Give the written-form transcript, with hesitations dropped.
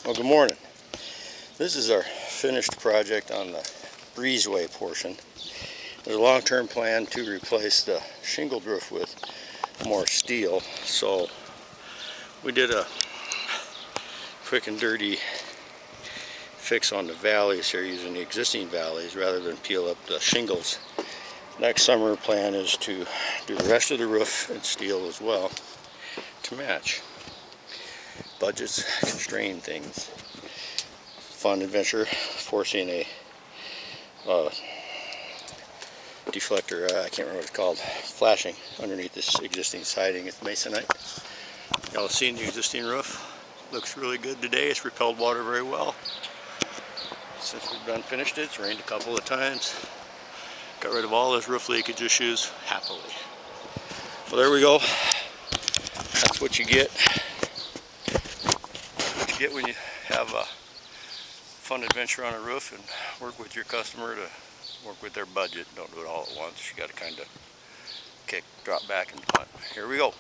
Well, good morning. This is our finished project on the breezeway portion. There's a long-term plan to replace the shingled roof with more steel, so we did a quick and dirty fix on the valleys here using the existing valleys rather than peel up the shingles. Next summer plan is to do the rest of the roof in steel as well to match. Budgets constrain things. Fun adventure, forcing a deflector, I can't remember what it's called, flashing underneath this existing siding. It's masonite. Y'all seen the existing roof? Looks really good today. It's repelled water very well. Since we've done finished it, it's rained a couple of times. Got rid of all those roof leakage issues happily. Well, there we go. That's what you get. What you get when you have a fun adventure on a roof and work with your customer to work with their budget. Don't do it all at once. You got to kind of drop back and punt. Here we go.